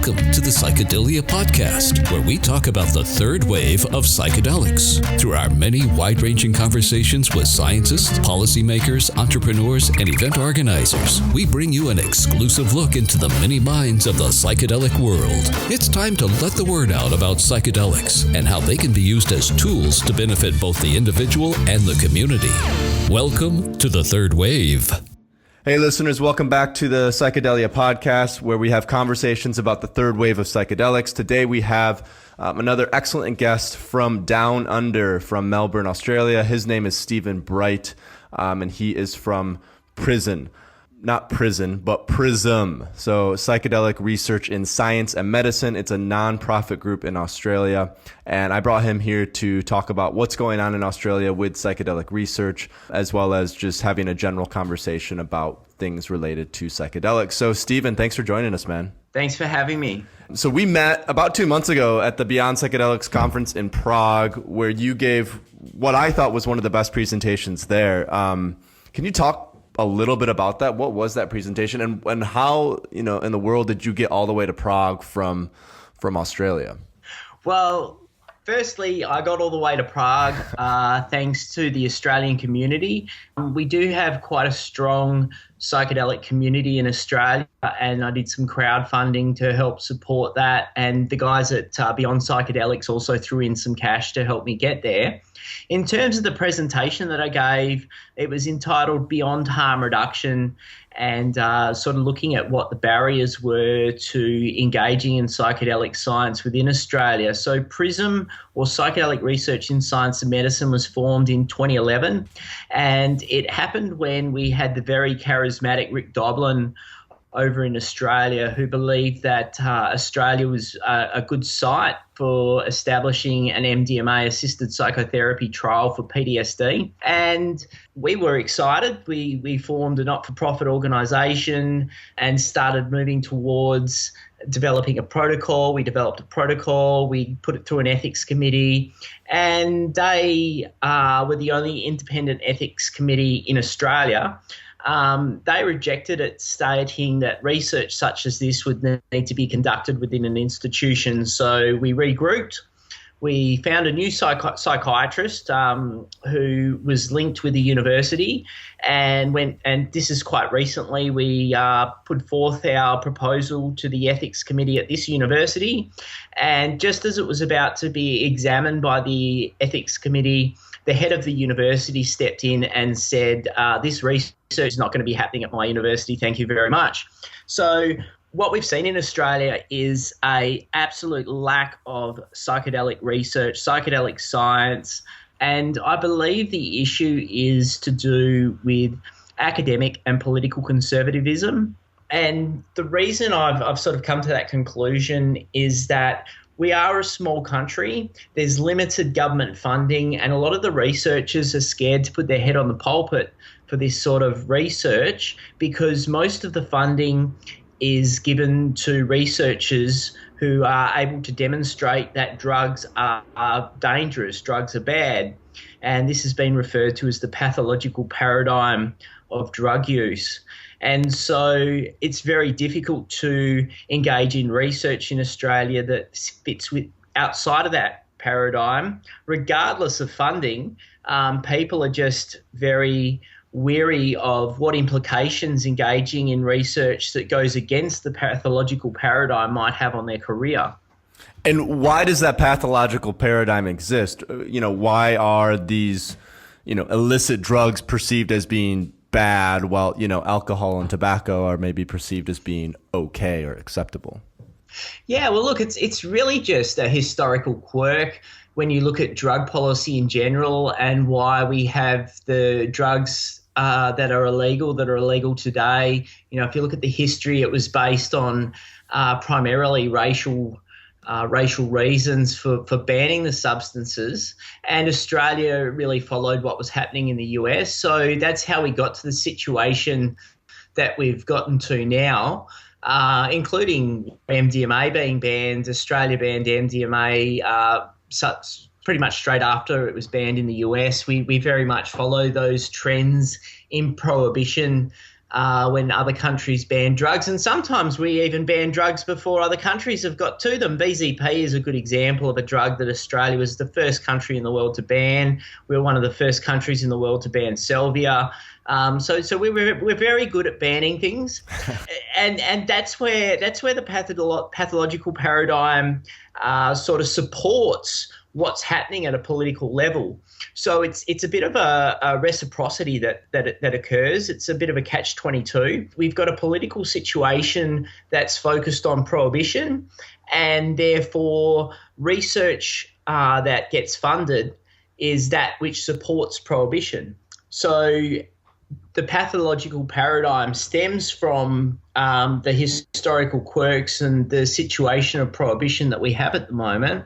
Welcome to the Psychedelia Podcast, where we talk about the third wave of psychedelics. Through our many wide-ranging conversations with scientists, policymakers, entrepreneurs, and event organizers, we bring you an exclusive look into the many minds of the psychedelic world. It's time to let the word out about psychedelics and how they can be used as tools to benefit both the individual and the community. Welcome to the third wave. Hey listeners, welcome back to the Psychedelia Podcast, where we have conversations about the third wave of psychedelics. Today we have another excellent guest from down under, from Melbourne, Australia. His name is Stephen Bright, and he is from PRISM. Not prison, but PRISM. So Psychedelic Research in Science and Medicine. It's a non-profit group in Australia. And I brought him here to talk about what's going on in Australia with psychedelic research, as well as just having a general conversation about things related to psychedelics. So Stephen, thanks for joining us, man. Thanks for having me. So we met about 2 months ago at the Beyond Psychedelics conference in Prague, where you gave what I thought was one of the best presentations there. Can you talk a little bit about that? What was that presentation, and how, in the world did you get all the way to Prague from Australia? Well, firstly, I got all the way to Prague thanks to the Australian community. We do have quite a strong psychedelic community in Australia, and I did some crowdfunding to help support that. And the guys at Beyond Psychedelics also threw in some cash to help me get there. In terms of the presentation that I gave, it was entitled Beyond Harm Reduction, and sort of looking at what the barriers were to engaging in psychedelic science within Australia. So PRISM, or Psychedelic Research in Science and Medicine, was formed in 2011, and it happened when we had the very charismatic Rick Doblin over in Australia, who believed that Australia was a good site for establishing an MDMA-assisted psychotherapy trial for PTSD. And we were excited. We formed a not-for-profit organisation and started moving towards developing a protocol. We developed a protocol. We put it through an ethics committee. And they were the only independent ethics committee in Australia. They rejected it, stating that research such as this would need to be conducted within an institution. So we regrouped. We found a new psychiatrist who was linked with the university, and this is quite recently, we put forth our proposal to the ethics committee at this university. And just as it was about to be examined by the ethics committee, the head of the university stepped in and said, this research is not going to be happening at my university. Thank you very much. So what we've seen in Australia is a absolute lack of psychedelic research, psychedelic science, and I believe the issue is to do with academic and political conservatism. And the reason I've sort of come to that conclusion is that we are a small country, there's limited government funding, and a lot of the researchers are scared to put their head on the pulpit for this sort of research, because most of the funding is given to researchers who are able to demonstrate that drugs are dangerous, drugs are bad. And this has been referred to as the pathological paradigm of drug use. And so it's very difficult to engage in research in Australia that fits outside of that paradigm. Regardless of funding, people are just very wary of what implications engaging in research that goes against the pathological paradigm might have on their career. And why does that pathological paradigm exist? Why are these, illicit drugs perceived as being bad, while, alcohol and tobacco are maybe perceived as being okay or acceptable? Yeah, well, look, it's really just a historical quirk when you look at drug policy in general, and why we have the drugs that are illegal today. If you look at the history, it was based on primarily racial reasons for banning the substances, and Australia really followed what was happening in the US. So that's how we got to the situation that we've gotten to now, including MDMA being banned. Australia banned MDMA pretty much straight after it was banned in the US. We very much follow those trends in prohibition when other countries ban drugs. And sometimes we even ban drugs before other countries have got to them. VZP is a good example of a drug that Australia was the first country in the world to ban. We were one of the first countries in the world to ban salvia. So we're very good at banning things, and that's where the pathological paradigm sort of supports what's happening at a political level. So it's a bit of a reciprocity that occurs. It's a bit of a catch-22. We've got a political situation that's focused on prohibition, and therefore research that gets funded is that which supports prohibition. So the pathological paradigm stems from the historical quirks and the situation of prohibition that we have at the moment.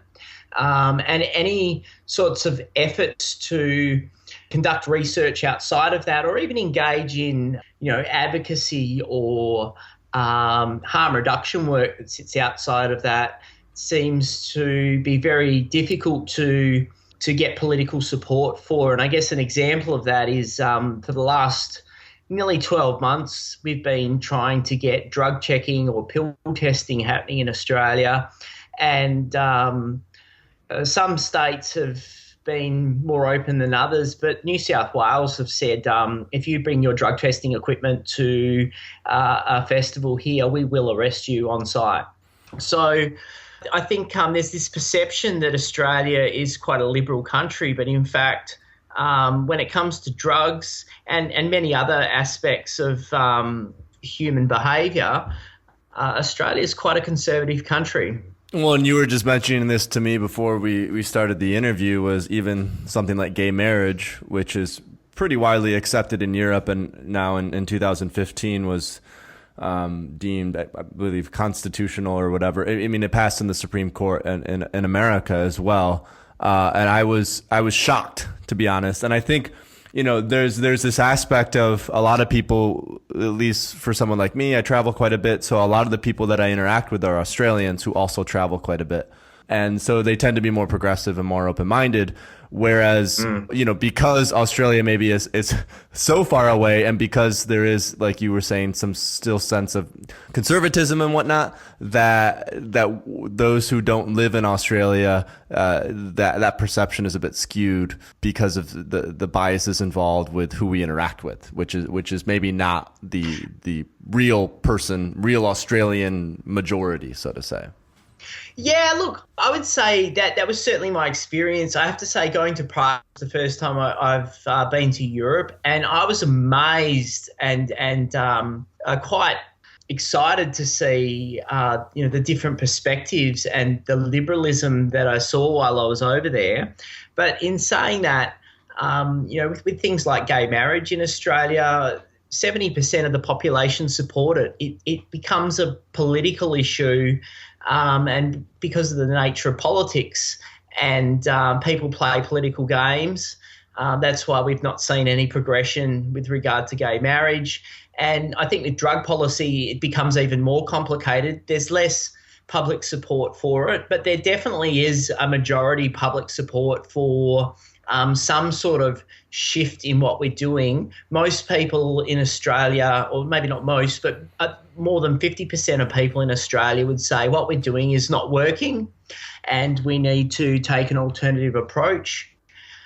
And any sorts of efforts to conduct research outside of that, or even engage in, advocacy or harm reduction work that sits outside of that, seems to be very difficult to get political support for. And I guess an example of that is for the last nearly 12 months, we've been trying to get drug checking or pill testing happening in Australia. And some states have been more open than others, but New South Wales have said if you bring your drug testing equipment to a festival here, we will arrest you on site. So I think there's this perception that Australia is quite a liberal country, but in fact, when it comes to drugs and many other aspects of human behaviour, Australia is quite a conservative country. Well, and you were just mentioning this to me before we started the interview, was even something like gay marriage, which is pretty widely accepted in Europe, and now in 2015 was deemed, I believe, constitutional or whatever. I mean, it passed in the Supreme Court in America as well. And I was shocked, to be honest. And I think, there's this aspect of a lot of people, at least for someone like me, I travel quite a bit. So a lot of the people that I interact with are Australians who also travel quite a bit. And so they tend to be more progressive and more open-minded. Whereas, because Australia maybe is so far away, and because there is, like you were saying, some still sense of conservatism and whatnot, that those who don't live in Australia, that perception is a bit skewed because of the biases involved with who we interact with, which is maybe not the real Australian majority, so to say. Yeah, look, I would say that was certainly my experience. I have to say, going to Prague was the first time I've been to Europe, and I was amazed and quite excited to see the different perspectives and the liberalism that I saw while I was over there. But in saying that, with things like gay marriage in Australia, 70% of the population support it. It becomes a political issue. And because of the nature of politics and people play political games, that's why we've not seen any progression with regard to gay marriage. And I think with drug policy, it becomes even more complicated. There's less public support for it, but there definitely is a majority public support for some sort of shift in what we're doing. Most people in Australia, or maybe not most, but more than 50% of people in Australia would say what we're doing is not working and we need to take an alternative approach.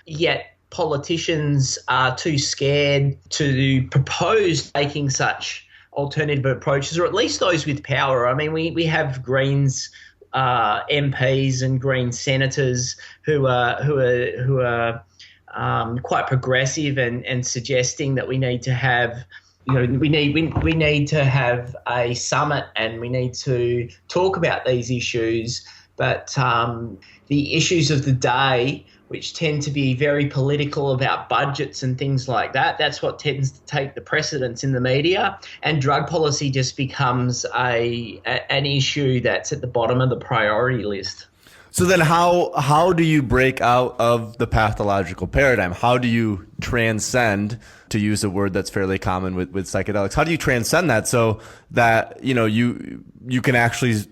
Yet politicians are too scared to propose taking such alternative approaches, or at least those with power. I mean, we have Greens MPs and Green senators who are quite progressive and suggesting that we need to have, we need to have a summit and we need to talk about these issues. But the issues of the day, which tend to be very political about budgets and things like that, that's what tends to take the precedence in the media, and drug policy just becomes an issue that's at the bottom of the priority list. So then how do you break out of the pathological paradigm? How do you transcend, to use a word that's fairly common with psychedelics, how do you transcend that so that, you can actually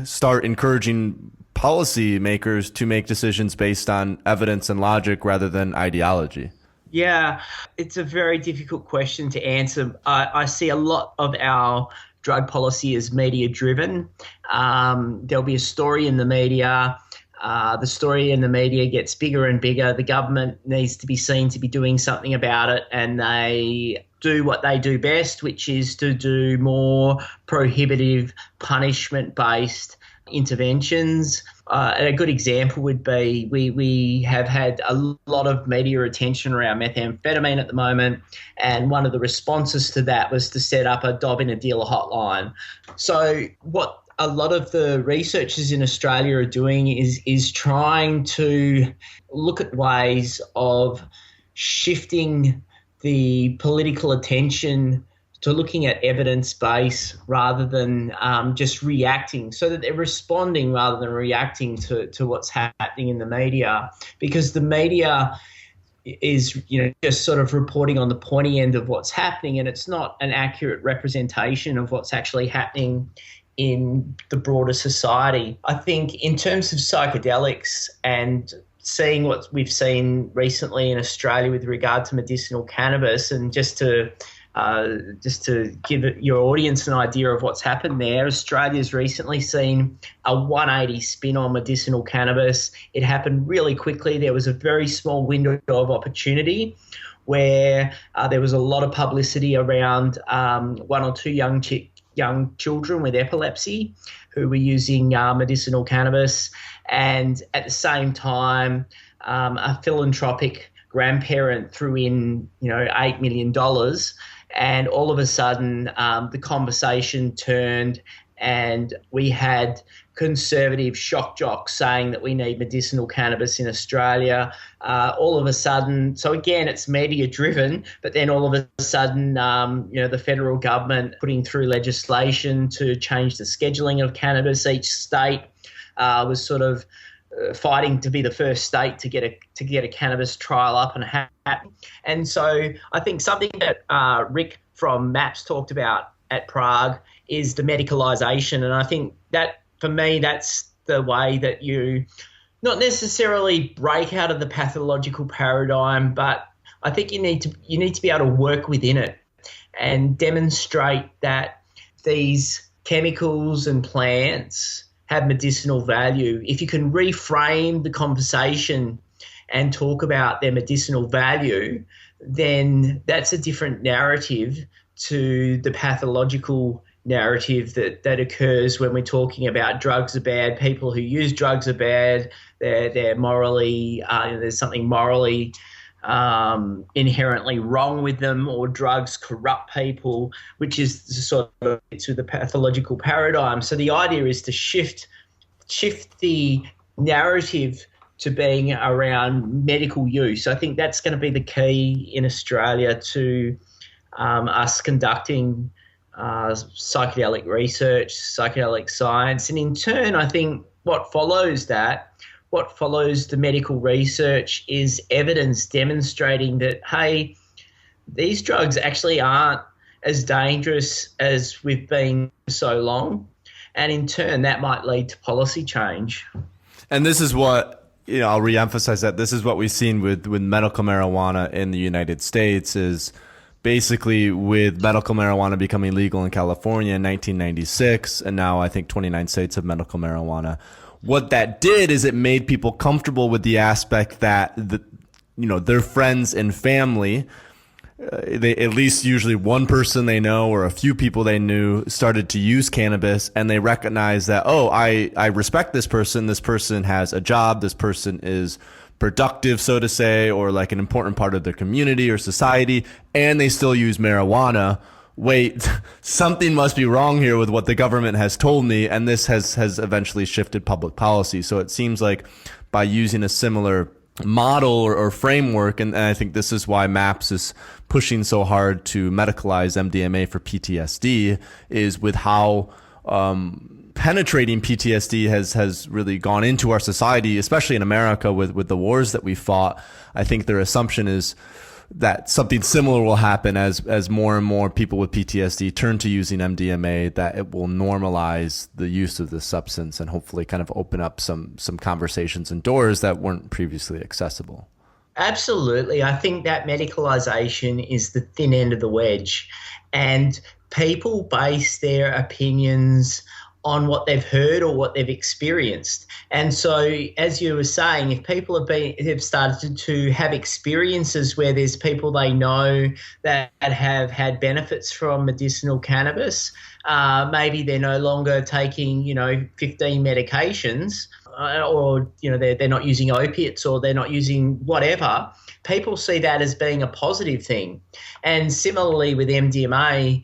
start encouraging policy makers to make decisions based on evidence and logic rather than ideology? Yeah, it's a very difficult question to answer. I see a lot of our drug policy as media driven. There'll be a story in the media. The story in the media gets bigger and bigger. The government needs to be seen to be doing something about it, and they do what they do best, which is to do more prohibitive, punishment-based interventions. A good example would be we have had a lot of media attention around methamphetamine at the moment, and one of the responses to that was to set up a dob in a dealer hotline. So what a lot of the researchers in Australia are doing is trying to look at ways of shifting the political attention to looking at evidence base rather than just reacting, so that they're responding rather than reacting to what's happening in the media, because the media is just sort of reporting on the pointy end of what's happening, and it's not an accurate representation of what's actually happening in the broader society. I think in terms of psychedelics and seeing what we've seen recently in Australia with regard to medicinal cannabis, and just to give your audience an idea of what's happened there, Australia's recently seen a 180 spin on medicinal cannabis. It happened really quickly. There was a very small window of opportunity where there was a lot of publicity around one or two young children with epilepsy who were using medicinal cannabis, and at the same time a philanthropic grandparent threw in $8 million, and all of a sudden the conversation turned, and we had conservative shock jocks saying that we need medicinal cannabis in Australia. All of a sudden, so again, it's media driven, but then all of a sudden, the federal government putting through legislation to change the scheduling of cannabis. Each state was sort of fighting to be the first state to get a cannabis trial up and happen. And so I think something that Rick from MAPS talked about at Prague is the medicalisation, and I think that, for me, that's the way that you not necessarily break out of the pathological paradigm, but I think you need to be able to work within it and demonstrate that these chemicals and plants have medicinal value. If you can reframe the conversation and talk about their medicinal value, then that's a different narrative to the pathological narrative that occurs when we're talking about drugs are bad, people who use drugs are bad, they're morally, there's something morally inherently wrong with them, or drugs corrupt people, which is sort of to the pathological paradigm. So the idea is to shift the narrative to being around medical use. I think that's going to be the key in Australia to us conducting psychedelic research, psychedelic science. And in turn, I think what follows the medical research is evidence demonstrating that, hey, these drugs actually aren't as dangerous as we've been so long. And in turn, that might lead to policy change. And this is what, I'll reemphasize that this is what we've seen with medical marijuana in the United States, is basically with medical marijuana becoming legal in California in 1996, and now I think 29 states have medical marijuana. What that did is it made people comfortable with the aspect that their friends and family, they at least usually one person they know or a few people they knew started to use cannabis, and they recognize that, oh, I respect this person. This person has a job. This person is productive, so to say, or like an important part of their community or society, and they still use marijuana. Wait, something must be wrong here with what the government has told me, and this has eventually shifted public policy. So it seems like by using a similar model or framework, and I think this is why MAPS is pushing so hard to medicalize MDMA for PTSD, is with how penetrating PTSD has really gone into our society, especially in America with the wars that we fought. I think their assumption is that something similar will happen as more and more people with PTSD turn to using MDMA, that it will normalize the use of this substance and hopefully kind of open up some conversations and doors that weren't previously accessible. Absolutely. I think that medicalisation is the thin end of the wedge, and people base their opinions on what they've heard or what they've experienced. And so, as you were saying, if people have started to have experiences where there's people they know that have had benefits from medicinal cannabis, maybe they're no longer taking, 15 medications, or they're not using opiates, or they're not using whatever. People see that as being a positive thing. And similarly with MDMA,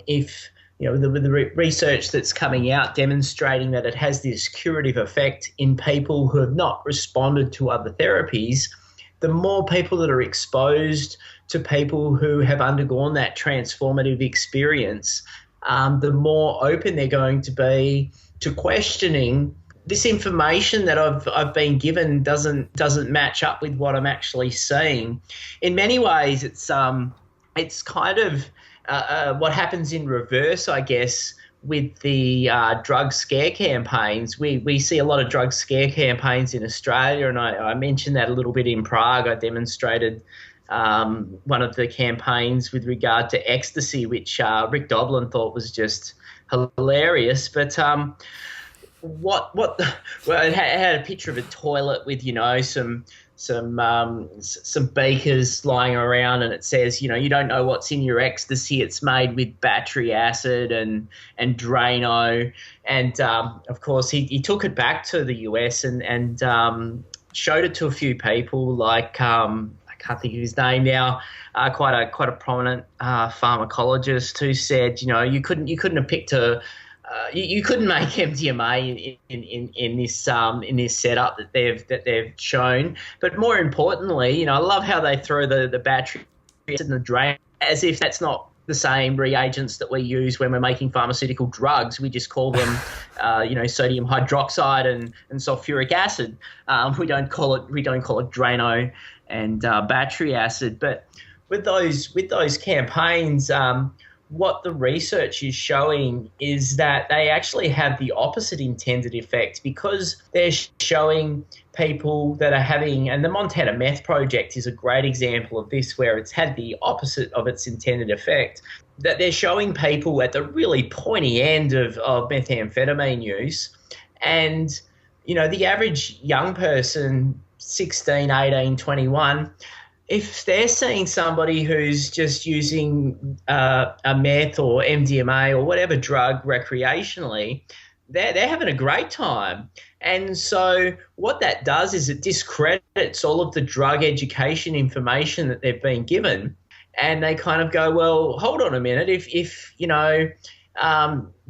if the research that's coming out demonstrating that it has this curative effect in people who have not responded to other therapies, the more people that are exposed to people who have undergone that transformative experience, the more open they're going to be to questioning this information that I've been given doesn't match up with what I'm actually seeing. In many ways, it's kind of what happens in reverse, I guess, with the drug scare campaigns. We see a lot of drug scare campaigns in Australia, and I mentioned that a little bit in Prague. I demonstrated one of the campaigns with regard to ecstasy, which Rick Doblin thought was just hilarious. But it had a picture of a toilet with some beakers lying around, and it says, you don't know what's in your ecstasy. It's made with battery acid and Drano. And of course, he took it back to the US and showed it to a few people, like I can't think of his name now, quite a prominent pharmacologist, who said, you couldn't have picked you couldn't make MDMA in this setup that they've shown. But more importantly, I love how they throw the battery in the drain, as if that's not the same reagents that we use when we're making pharmaceutical drugs. We just call them, sodium hydroxide and sulfuric acid. We don't call it Drano and battery acid. But with those campaigns, what the research is showing is that they actually have the opposite intended effect, because they're showing people that are having, and the Montana Meth Project is a great example of this, where it's had the opposite of its intended effect, that they're showing people at the really pointy end of methamphetamine use. And, the average young person, 16, 18, 21, if they're seeing somebody who's just using a meth or MDMA or whatever drug recreationally, they're having a great time. And so what that does is it discredits all of the drug education information that they've been given. And they kind of go, well, hold on a minute. If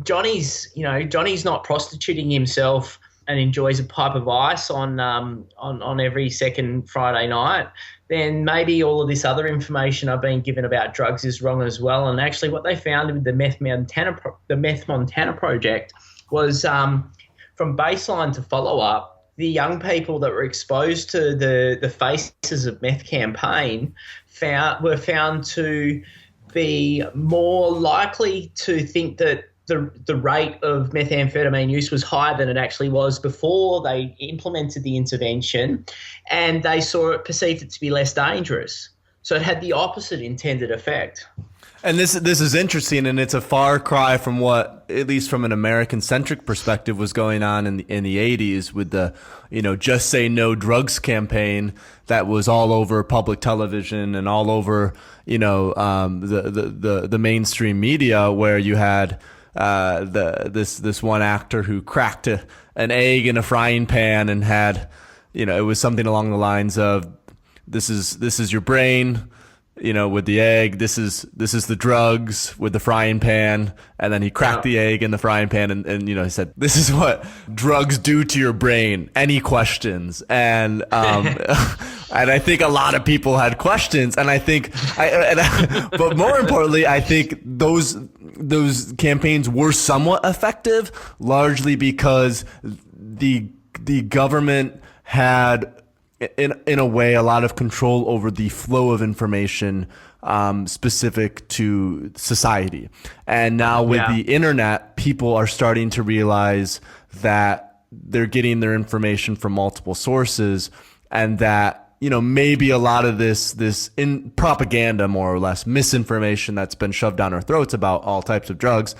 Johnny's not prostituting himself and enjoys a pipe of ice on every second Friday night, then maybe all of this other information I've been given about drugs is wrong as well. And actually what they found with the Meth Montana Project was, from baseline to follow-up, the young people that were exposed to the Faces of Meth campaign were found to be more likely to think that the rate of methamphetamine use was higher than it actually was before they implemented the intervention, and they perceived it to be less dangerous. So it had the opposite intended effect. And this is interesting, and it's a far cry from what, at least from an American-centric perspective, was going on in the 80s with the, Just Say No Drugs campaign that was all over public television and all over, the mainstream media, where you had this one actor who cracked an egg in a frying pan and had, it was something along the lines of, this is your brain, with the egg, this is the drugs with the frying pan, and then he cracked the egg in the frying pan, and he said, this is what drugs do to your brain. Any questions? And and I think a lot of people had questions, and I think, but more importantly, I think those campaigns were somewhat effective, largely because the government had, in a way, a lot of control over the flow of information specific to society. And now with the internet, people are starting to realize that they're getting their information from multiple sources, and that maybe a lot of this in propaganda, more or less misinformation that's been shoved down our throats about all types of drugs,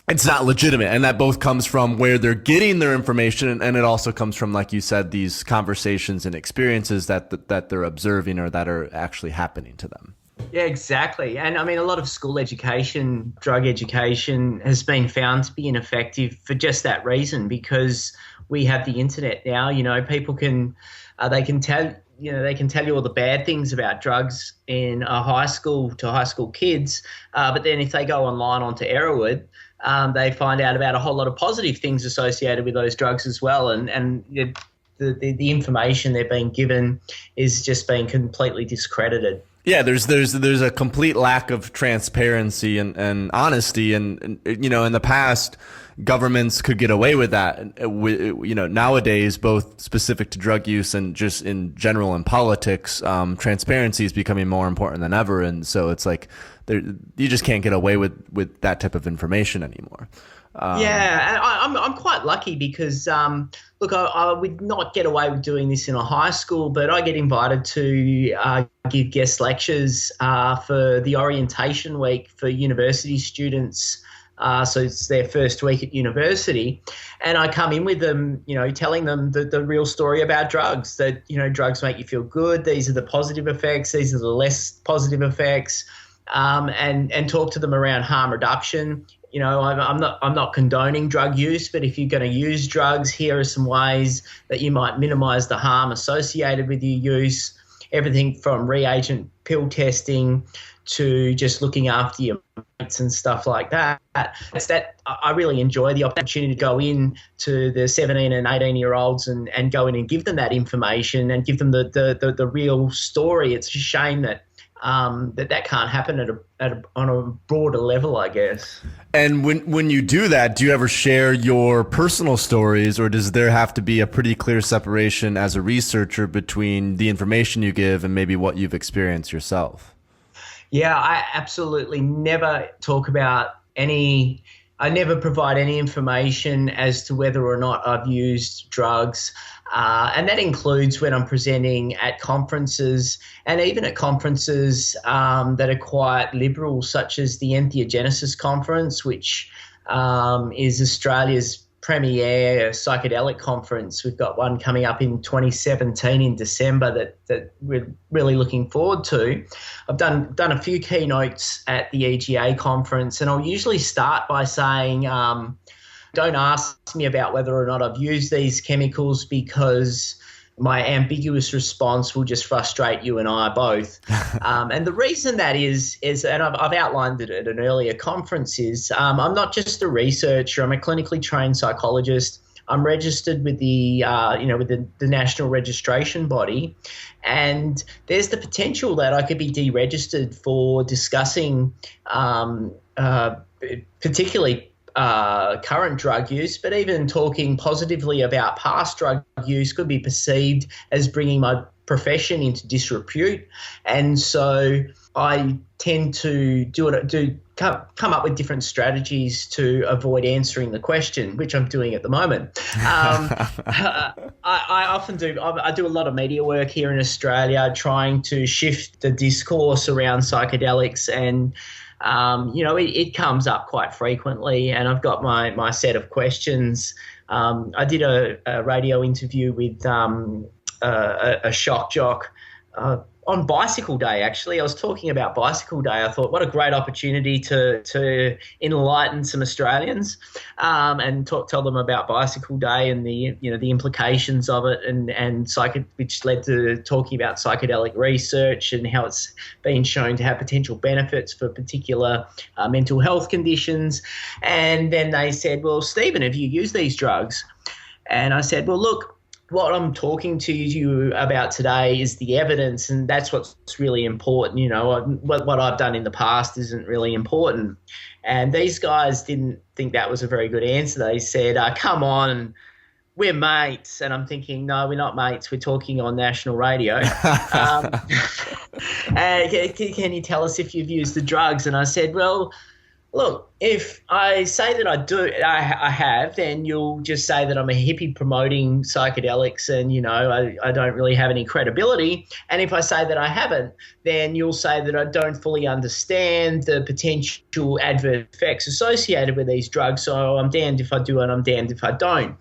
it's not legitimate. And that both comes from where they're getting their information, and it also comes from, like you said, these conversations and experiences that they're observing or that are actually happening to them. Yeah, exactly. And I mean, a lot of school education, drug education has been found to be ineffective for just that reason, because we have the internet now. People can, they can tell you all the bad things about drugs in high school to high school kids. But then if they go online onto Erowid, they find out about a whole lot of positive things associated with those drugs as well. And the information they're being given is just being completely discredited. Yeah, there's a complete lack of transparency and honesty, and in the past, governments could get away with that. Nowadays, both specific to drug use and just in general in politics, transparency is becoming more important than ever, and so it's like you just can't get away with that type of information anymore. Yeah, and I'm quite lucky because, look, I would not get away with doing this in a high school, but I get invited to give guest lectures for the orientation week for university students. So it's their first week at university, and I come in with them, telling them the real story about drugs, that, drugs make you feel good. These are the positive effects. These are the less positive effects, and talk to them around harm reduction. I'm not condoning drug use, but if you're going to use drugs, here are some ways that you might minimize the harm associated with your use. Everything from reagent pill testing to just looking after your mates and stuff like that. I really enjoy the opportunity to go in to the 17 and 18-year-olds and go in and give them that information and give them the real story. It's a shame that that can't happen on a broader level, I guess. And when you do that, do you ever share your personal stories, or does there have to be a pretty clear separation as a researcher between the information you give and maybe what you've experienced yourself? Yeah, I absolutely never talk about I never provide any information as to whether or not I've used drugs. And that includes when I'm presenting at conferences, and even at conferences that are quite liberal, such as the Entheogenesis Conference, which is Australia's premier psychedelic conference. We've got one coming up in 2017 in December that we're really looking forward to. I've done a few keynotes at the EGA conference, and I'll usually start by saying, don't ask me about whether or not I've used these chemicals, because my ambiguous response will just frustrate you and I both. And the reason that is, and I've outlined it at an earlier conference, is I'm not just a researcher. I'm a clinically trained psychologist. I'm registered with the national registration body, and there's the potential that I could be deregistered for discussing particularly current drug use, but even talking positively about past drug use could be perceived as bringing my profession into disrepute. And so I tend to come up with different strategies to avoid answering the question, which I'm doing at the moment. I often do. I do a lot of media work here in Australia, trying to shift the discourse around psychedelics, and it comes up quite frequently, and I've got my set of questions. I did a radio interview with a shock jock on Bicycle Day, actually. I was talking about Bicycle Day. I thought, what a great opportunity to enlighten some Australians and tell them about Bicycle Day and the implications of it, and which led to talking about psychedelic research and how it's been shown to have potential benefits for particular mental health conditions. And then they said, well, Stephen, have you used these drugs? And I said, well, look, what I'm talking to you about today is the evidence, and that's what's really important. What I've done in the past isn't really important. And these guys didn't think that was a very good answer. They said, come on, we're mates. And I'm thinking, no, we're not mates. We're talking on national radio. Can you tell us if you've used the drugs? And I said, well, Look, if I say that I have, then you'll just say that I'm a hippie promoting psychedelics and, I don't really have any credibility. And if I say that I haven't, then you'll say that I don't fully understand the potential adverse effects associated with these drugs. So I'm damned if I do and I'm damned if I don't.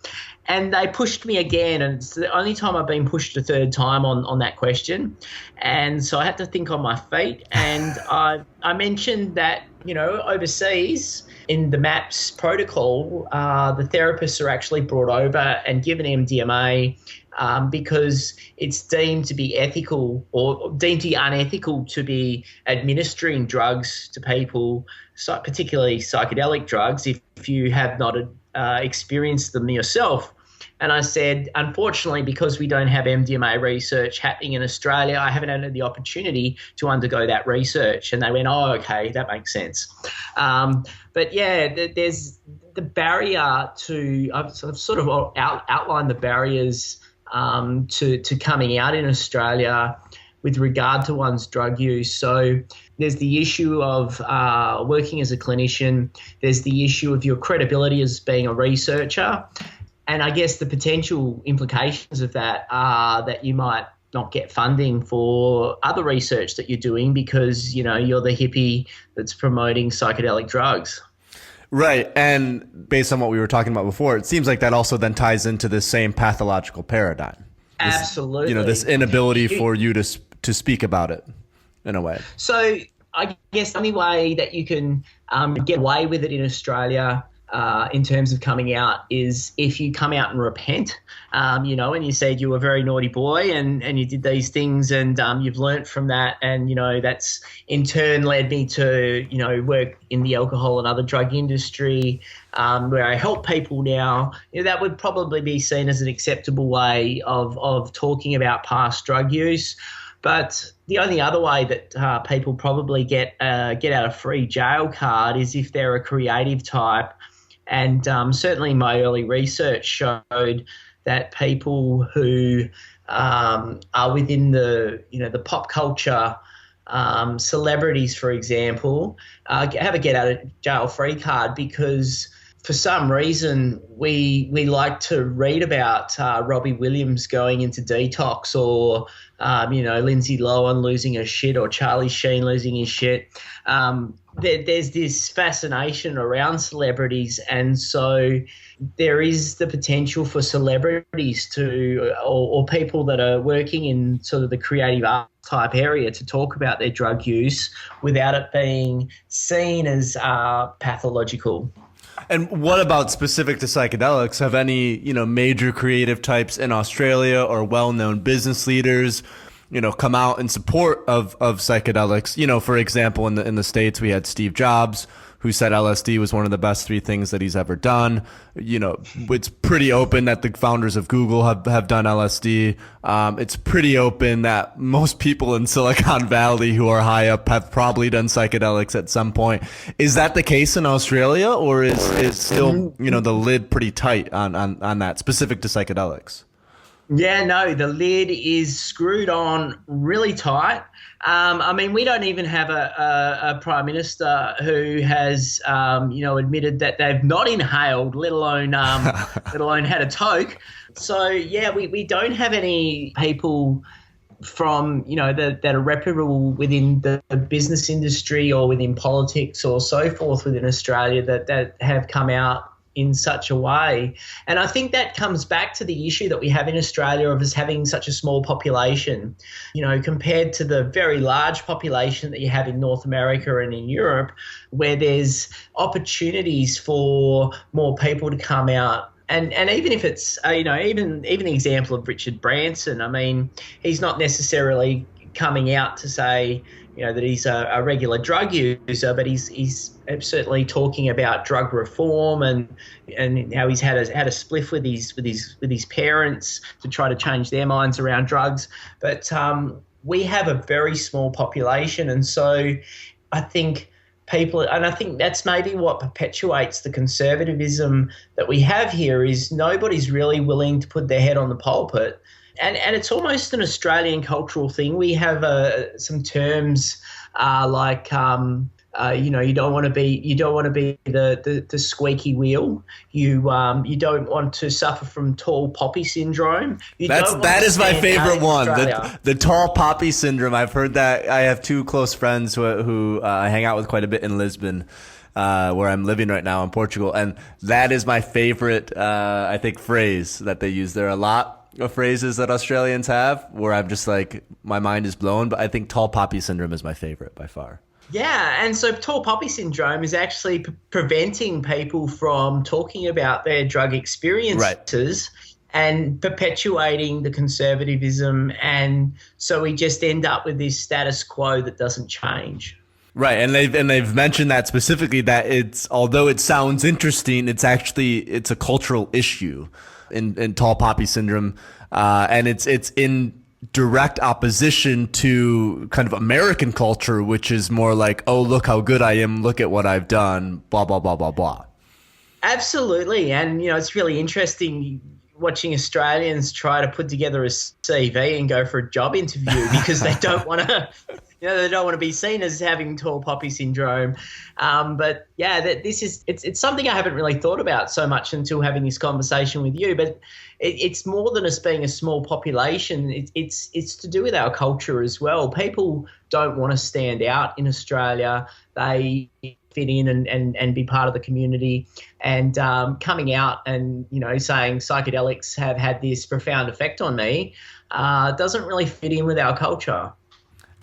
And they pushed me again, and it's the only time I've been pushed a third time on that question. And so I had to think on my feet. And I mentioned that, overseas in the MAPS protocol, the therapists are actually brought over and given MDMA because it's deemed to be ethical or deemed to be unethical to be administering drugs to people, particularly psychedelic drugs, if you have not experienced them yourself. And I said, unfortunately, because we don't have MDMA research happening in Australia, I haven't had the opportunity to undergo that research. And they went, oh, okay, that makes sense. But yeah, there's the barrier to, I've sort of outlined the barriers to coming out in Australia with regard to one's drug use. So there's the issue of working as a clinician. There's the issue of your credibility as being a researcher. And I guess the potential implications of that are that you might not get funding for other research that you're doing because, you're the hippie that's promoting psychedelic drugs. Right. And based on what we were talking about before, it seems like that also then ties into this same pathological paradigm. Absolutely. This inability for you to speak about it in a way. So I guess the only way that you can get away with it in Australia in terms of coming out is if you come out and repent, and you said you were a very naughty boy and you did these things and you've learnt from that. And, that's in turn led me to, work in the alcohol and other drug industry where I help people now. That would probably be seen as an acceptable way of talking about past drug use. But the only other way that people probably get out of free jail card is if they're a creative type. And certainly my early research showed that people who are within the pop culture, celebrities, for example, have a get out of jail free card because for some reason we like to read about Robbie Williams going into detox or Lindsay Lohan losing her shit or Charlie Sheen losing his shit. There's this fascination around celebrities, and so there is the potential for celebrities to or people that are working in sort of the creative art type area to talk about their drug use without it being seen as pathological. And what about specific to psychedelics? Have any, major creative types in Australia or well-known business leaders, come out in support of psychedelics? For example, in the States, we had Steve Jobs, who said LSD was one of the best 3 things that he's ever done. It's pretty open that the founders of Google have done LSD. It's pretty open that most people in Silicon Valley who are high up have probably done psychedelics at some point. Is that the case in Australia, or is still, the lid pretty tight on that, specific to psychedelics? Yeah, no, the lid is screwed on really tight. We don't even have a prime minister who has, admitted that they've not inhaled, let alone had a toke. So yeah, we don't have any people from that are reputable within the business industry or within politics or so forth within Australia that have come out in such a way. And I think that comes back to the issue that we have in Australia of us having such a small population, compared to the very large population that you have in North America and in Europe, where there's opportunities for more people to come out. And even if it's, even the example of Richard Branson, he's not necessarily coming out to say, that he's a regular drug user, but he's certainly talking about drug reform and how he's had a spliff with his parents to try to change their minds around drugs. But we have a very small population, and so I think I think that's maybe what perpetuates the conservatism that we have here is nobody's really willing to put their head on the pulpit. And it's almost an Australian cultural thing. We have some terms like You don't want to be the squeaky wheel. You don't want to suffer from tall poppy syndrome. That is my favorite one. The tall poppy syndrome. I've heard that. I have two close friends who I hang out with quite a bit in Lisbon, where I'm living right now in Portugal, and that is my favorite. I think phrase that they use. There are a lot of phrases that Australians have where I'm just like, my mind is blown. But I think tall poppy syndrome is my favorite by far. Yeah, and so tall poppy syndrome is actually preventing people from talking about their drug experiences and perpetuating the conservatism, and so we just end up with this status quo that doesn't change. Right, and they've mentioned that specifically, that although it sounds interesting, it's a cultural issue in tall poppy syndrome, and it's in direct opposition to kind of American culture, which is more like, oh, look how good I am, look at what I've done, blah, blah, blah, blah, blah. Absolutely. And, it's really interesting watching Australians try to put together a CV and go for a job interview because they don't want to, they don't want to be seen as having tall poppy syndrome. But yeah, it's something I haven't really thought about so much until having this conversation with you. But it's more than us being a small population. It's to do with our culture as well. People don't want to stand out in Australia. They fit in and be part of the community. And coming out and, saying psychedelics have had this profound effect on me doesn't really fit in with our culture.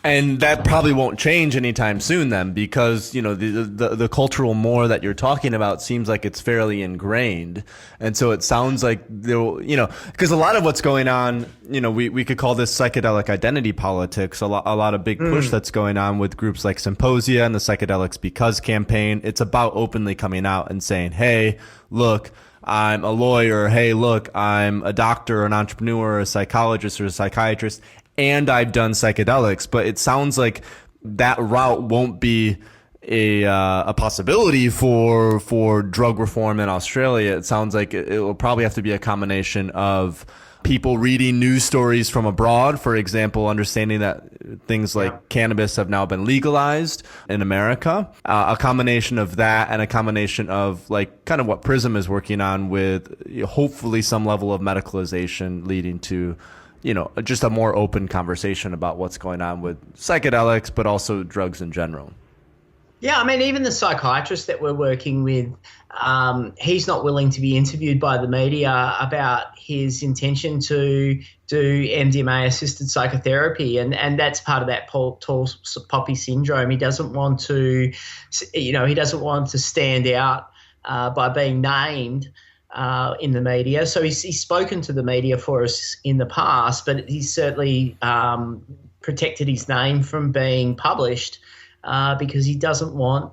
And that probably won't change anytime soon then, because, the cultural more that you're talking about seems like it's fairly ingrained. And so it sounds like because a lot of what's going on, we could call this psychedelic identity politics, a lot of big push that's going on with groups like Symposia and the Psychedelics Because campaign. It's about openly coming out and saying, hey, look, I'm a lawyer. Hey, look, I'm a doctor, an entrepreneur, a psychologist, or a psychiatrist, and I've done psychedelics. But it sounds like that route won't be a possibility for drug reform in Australia. It sounds like it will probably have to be a combination of people reading news stories from abroad, for example, understanding that things like cannabis have now been legalized in America, a combination of that and a combination of like kind of what PRISM is working on with hopefully some level of medicalization leading to just a more open conversation about what's going on with psychedelics, but also drugs in general. Yeah, I mean, even the psychiatrist that we're working with, he's not willing to be interviewed by the media about his intention to do MDMA-assisted psychotherapy, and that's part of that tall poppy syndrome. He doesn't want to, stand out by being named in the media. So he's spoken to the media for us in the past, but he's certainly protected his name from being published because he doesn't want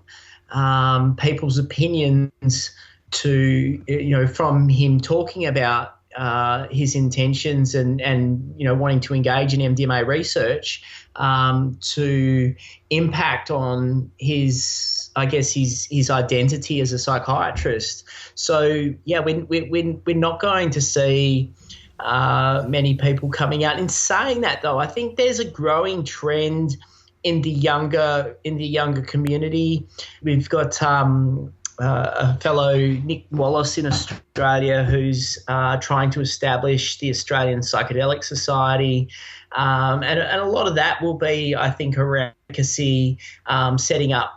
people's opinions to, from him talking about his intentions and wanting to engage in MDMA research to impact on his identity as a psychiatrist. So yeah, we're not going to see many people coming out. In saying that, though, I think there's a growing trend in the younger community. We've got a fellow, Nick Wallace, in Australia, who's trying to establish the Australian Psychedelic Society, and a lot of that will be, I think, around advocacy, setting up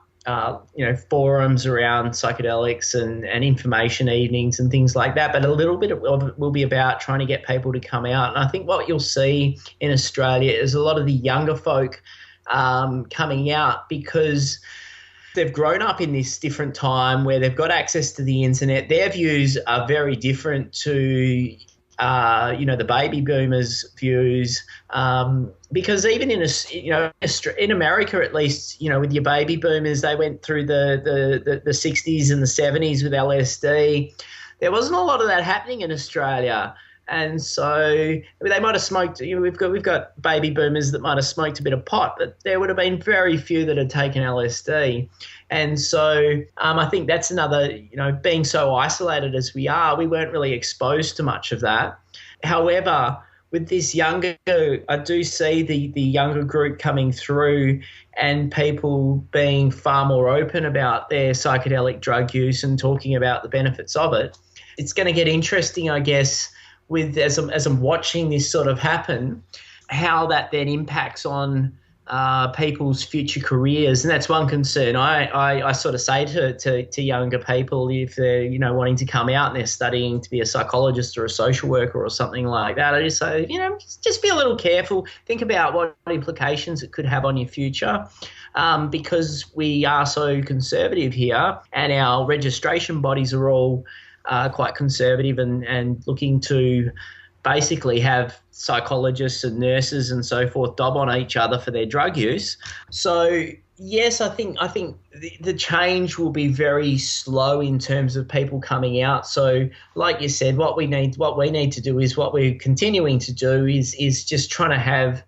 forums around psychedelics and information evenings and things like that. But a little bit of it will be about trying to get people to come out. And I think what you'll see in Australia is a lot of the younger folk coming out because they've grown up in this different time where they've got access to the internet. Their views are very different to the baby boomers' views, because even in America, at least, with your baby boomers, they went through the 60s and the 70s with LSD. There wasn't a lot of that happening in Australia. And so they might have smoked. We've got baby boomers that might have smoked a bit of pot, but there would have been very few that had taken LSD. And so I think that's another. Being so isolated as we are, we weren't really exposed to much of that. However, with this younger, I do see the younger group coming through and people being far more open about their psychedelic drug use and talking about the benefits of it. It's going to get interesting, I guess, with as I'm watching this sort of happen, how that then impacts on people's future careers. And that's one concern. I sort of say to younger people, if they're, wanting to come out and they're studying to be a psychologist or a social worker or something like that, I just say, just be a little careful. Think about what implications it could have on your future. Because we are so conservative here and our registration bodies are all quite conservative and looking to basically have psychologists and nurses and so forth dob on each other for their drug use. So yes, I think the change will be very slow in terms of people coming out. So like you said, what we need to do is what we're continuing to do is just trying to have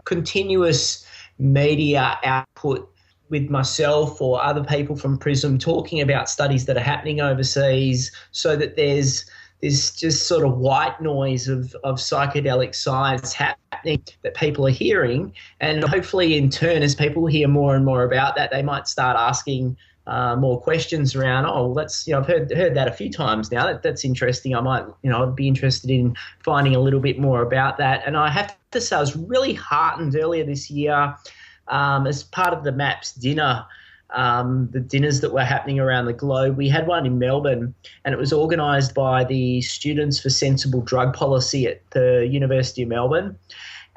continuous media output with myself or other people from PRISM talking about studies that are happening overseas, so that there's just sort of white noise of psychedelic science happening that people are hearing. And hopefully in turn, as people hear more and more about that, they might start asking more questions around, I've heard that a few times now. That's interesting. I might, I'd be interested in finding a little bit more about that. And I have to say I was really heartened earlier this year as part of the MAPS dinner, the dinners that were happening around the globe. We had one in Melbourne, and it was organised by the Students for Sensible Drug Policy at the University of Melbourne.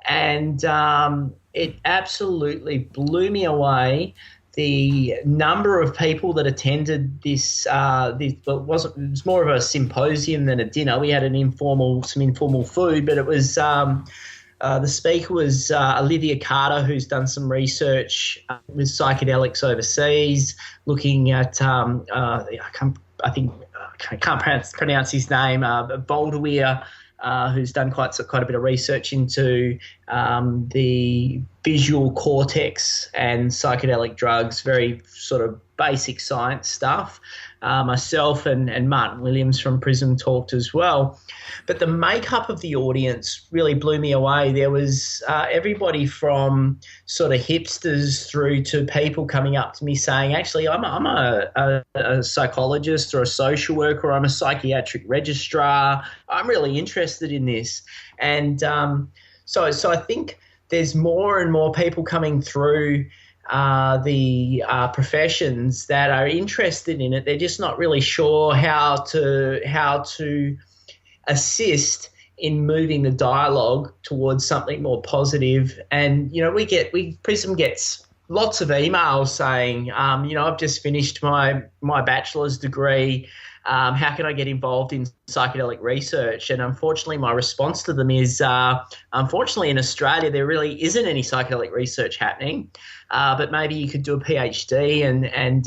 And it absolutely blew me away, the number of people that attended this. It was more of a symposium than a dinner. We had some informal food, but it was the speaker was Olivia Carter, who's done some research with psychedelics overseas, looking at I can't pronounce his name, Baldwin, who's done quite a bit of research into the visual cortex and psychedelic drugs, very sort of basic science stuff. Myself and Martin Williams from PRISM talked as well. But the makeup of the audience really blew me away. There was everybody from sort of hipsters through to people coming up to me saying, actually, I'm a psychologist or a social worker, I'm a psychiatric registrar, I'm really interested in this. And so I think there's more and more people coming through the professions that are interested in it. They're just not really sure how to assist in moving the dialogue towards something more positive. And PRISM gets lots of emails saying, I've just finished my bachelor's degree. How can I get involved in psychedelic research? And unfortunately, my response to them is, unfortunately, in Australia, there really isn't any psychedelic research happening. But maybe you could do a PhD and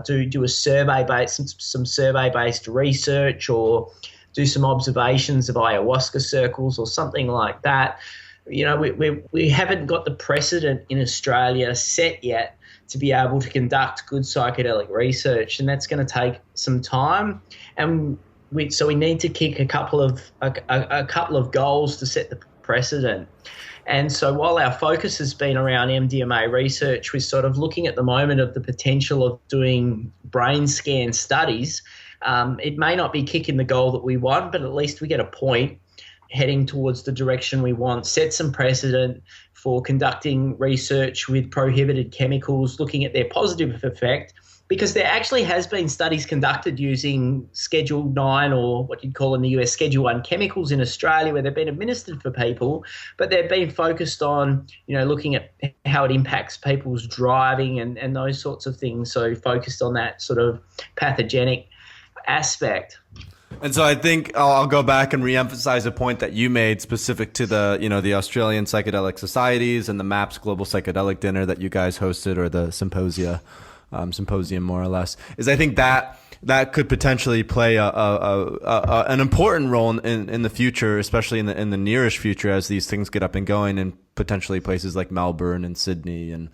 do a some survey-based research, or do some observations of ayahuasca circles or something like that. We haven't got the precedent in Australia set yet to be able to conduct good psychedelic research, and that's going to take some time. And we need to kick a couple of goals to set the precedent. And so while our focus has been around MDMA research, we're sort of looking at the moment of the potential of doing brain scan studies. It may not be kicking the goal that we want, but at least we get a point heading towards the direction we want, set some precedent for conducting research with prohibited chemicals, looking at their positive effect, because there actually has been studies conducted using Schedule 9, or what you'd call in the US Schedule 1 chemicals in Australia, where they've been administered for people, but they've been focused on, looking at how it impacts people's driving and those sorts of things. So focused on that sort of pathogenic aspect. And so I think I'll go back and reemphasize a point that you made specific to the Australian Psychedelic Societies and the MAPS Global Psychedelic Dinner that you guys hosted, or the symposium more or less, is I think that could potentially play an important role in the future, especially in the nearest future, as these things get up and going in potentially places like Melbourne and Sydney and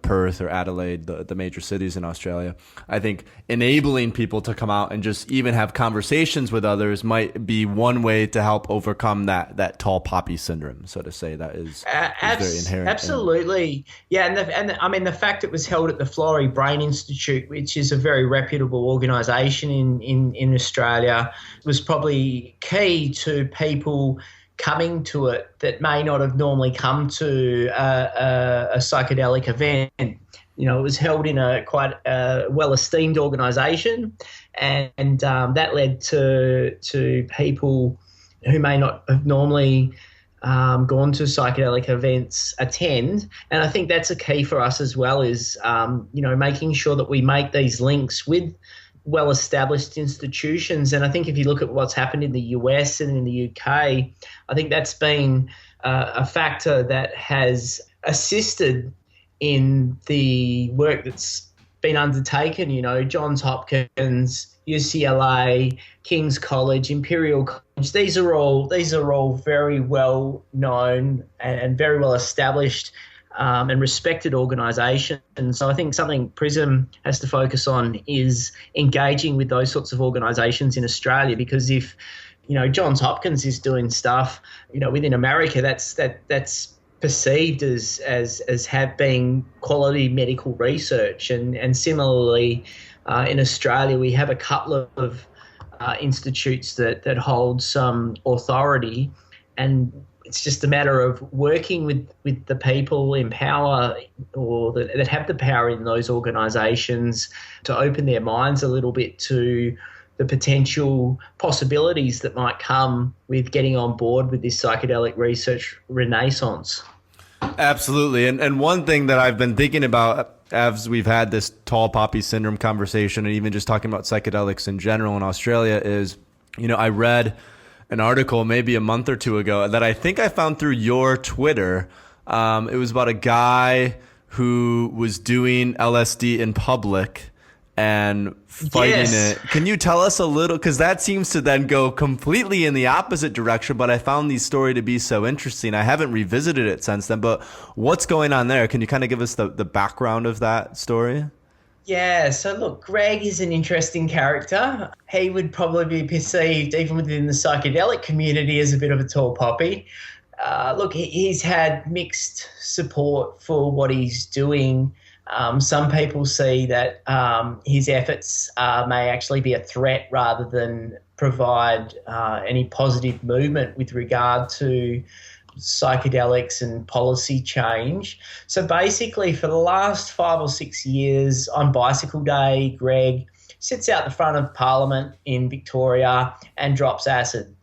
Perth or Adelaide, the major cities in Australia. I think enabling people to come out and just even have conversations with others might be one way to help overcome that tall poppy syndrome, so to say, that is very inherent. Absolutely. And I mean, the fact it was held at the Florey Brain Institute, which is a very reputable organisation in Australia, was probably key to people coming to it that may not have normally come to a psychedelic event. It was held in a quite well-esteemed organisation, and that led to people who may not have normally gone to psychedelic events attend. And I think that's a key for us as well, is making sure that we make these links with well-established institutions. And I think if you look at what's happened in the US and in the UK, I think that's been a factor that has assisted in the work that's been undertaken. Johns Hopkins, UCLA, King's College, Imperial College. These are all very well known and very well established and respected organisations. So I think something PRISM has to focus on is engaging with those sorts of organisations in Australia, because if Johns Hopkins is doing stuff within America, that's perceived as having quality medical research, and similarly in Australia we have a couple of institutes that hold some authority, and it's just a matter of working with the people in power or that have the power in those organisations to open their minds a little bit to the potential possibilities that might come with getting on board with this psychedelic research renaissance. Absolutely. And one thing that I've been thinking about as we've had this tall poppy syndrome conversation, and even just talking about psychedelics in general in Australia, is, I read an article maybe a month or two ago that I think I found through your Twitter. It was about a guy who was doing LSD in public and fighting it. Can you tell us a little, because that seems to then go completely in the opposite direction, but I found the story to be so interesting. I haven't revisited it since then, but what's going on there? Can you kind of give us the background of that story? Yeah, so look, Greg is an interesting character. He would probably be perceived, even within the psychedelic community, as a bit of a tall poppy. Look, he's had mixed support for what he's doing. Some people see that his efforts may actually be a threat rather than provide any positive movement with regard to psychedelics and policy change. So basically, for the last 5 or 6 years, on Bicycle Day, Greg sits out the front of Parliament in Victoria and drops acid.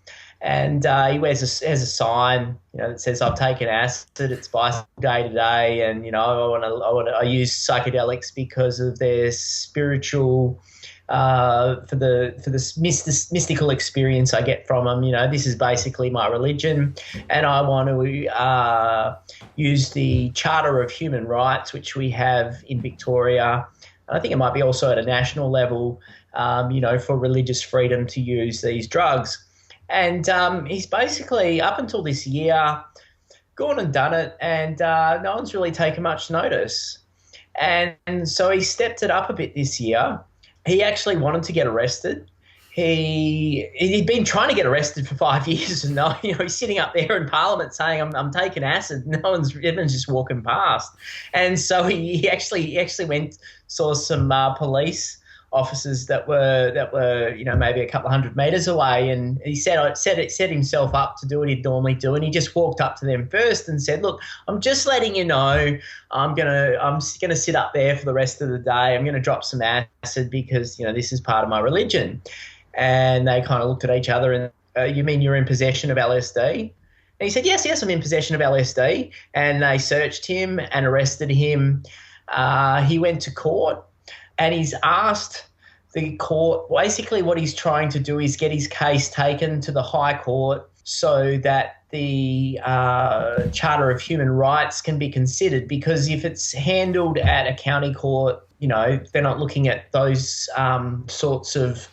And he has a sign, that says, "I've taken acid. It's Bicycle Day today, and I use psychedelics because of their spiritual, for the mystical experience I get from them. This is basically my religion, and I want to use the Charter of Human Rights, which we have in Victoria. I think it might be also at a national level, for religious freedom to use these drugs." And he's basically, up until this year, gone and done it, and no one's really taken much notice. And so he stepped it up a bit this year. He actually wanted to get arrested. He'd been trying to get arrested for 5 years, and he's sitting up there in Parliament saying, "I'm taking acid." Everyone's just walking past, and so he actually went, saw some police officers that were maybe a couple of 100 meters away, and he set himself up to do what he'd normally do, and he just walked up to them first and said, "Look, I'm just letting you know I'm gonna sit up there for the rest of the day. I'm gonna drop some acid because this is part of my religion." And they kind of looked at each other and, "You mean you're in possession of LSD?" And he said, yes, I'm in possession of LSD. And they searched him and arrested him. He went to court. And he's asked the court, basically what he's trying to do is get his case taken to the High Court so that the Charter of Human Rights can be considered, because if it's handled at a county court, they're not looking at those sorts of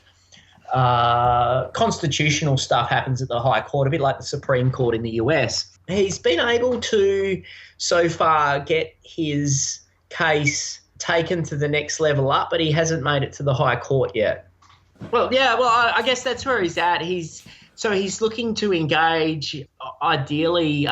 constitutional stuff happens at the High Court, a bit like the Supreme Court in the US. He's been able to so far get his case taken to the next level up, but he hasn't made it to the High Court yet. Well, yeah, I guess that's where he's at. He's looking to engage, ideally,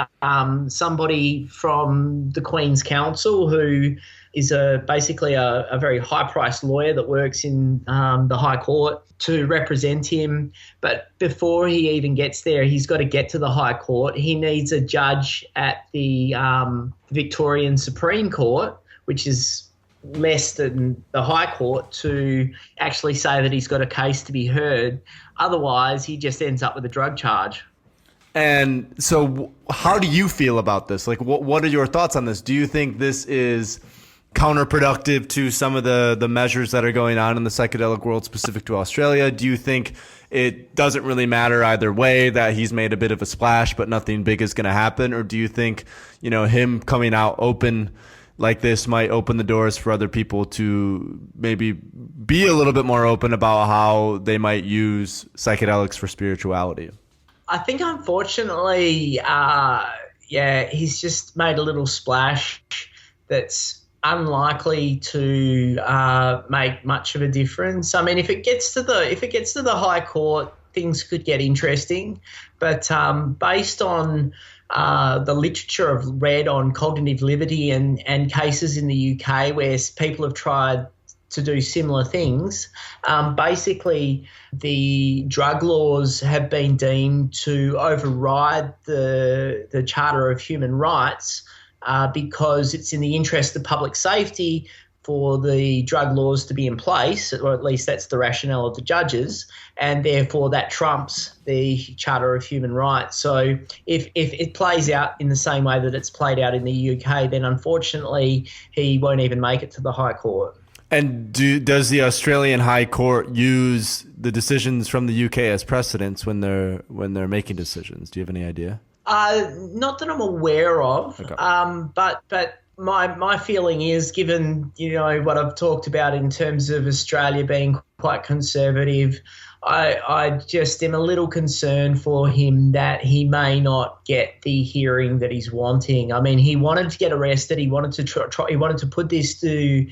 somebody from the Queen's Counsel who is basically a very high-priced lawyer that works in the High Court to represent him. But before he even gets there, he's got to get to the High Court. He needs a judge at the Victorian Supreme Court, which is less than the High Court, to actually say that he's got a case to be heard. Otherwise, he just ends up with a drug charge. And so how do you feel about this? Like, what are your thoughts on this? Do you think this is counterproductive to some of the measures that are going on in the psychedelic world specific to Australia? Do you think it doesn't really matter either way, that he's made a bit of a splash, but nothing big is going to happen? Or do you think, him coming out open like this might open the doors for other people to maybe be a little bit more open about how they might use psychedelics for spirituality? I think, unfortunately, he's just made a little splash that's unlikely to make much of a difference. I mean, if it gets to the High Court, things could get interesting. But based on the literature I've read on cognitive liberty and cases in the UK where people have tried to do similar things, basically the drug laws have been deemed to override the Charter of Human Rights because it's in the interest of public safety for the drug laws to be in place, or at least that's the rationale of the judges, and therefore that trumps the Charter of Human Rights. So if it plays out in the same way that it's played out in the UK, then unfortunately he won't even make it to the High Court. And does the Australian High Court use the decisions from the UK as precedents when they're making decisions? Do you have any idea? Not that I'm aware of. Okay. But my feeling is, given what I've talked about in terms of Australia being quite conservative, I just am a little concerned for him that he may not get the hearing that he's wanting. I mean, he wanted to get arrested. He wanted to try. He wanted to put this to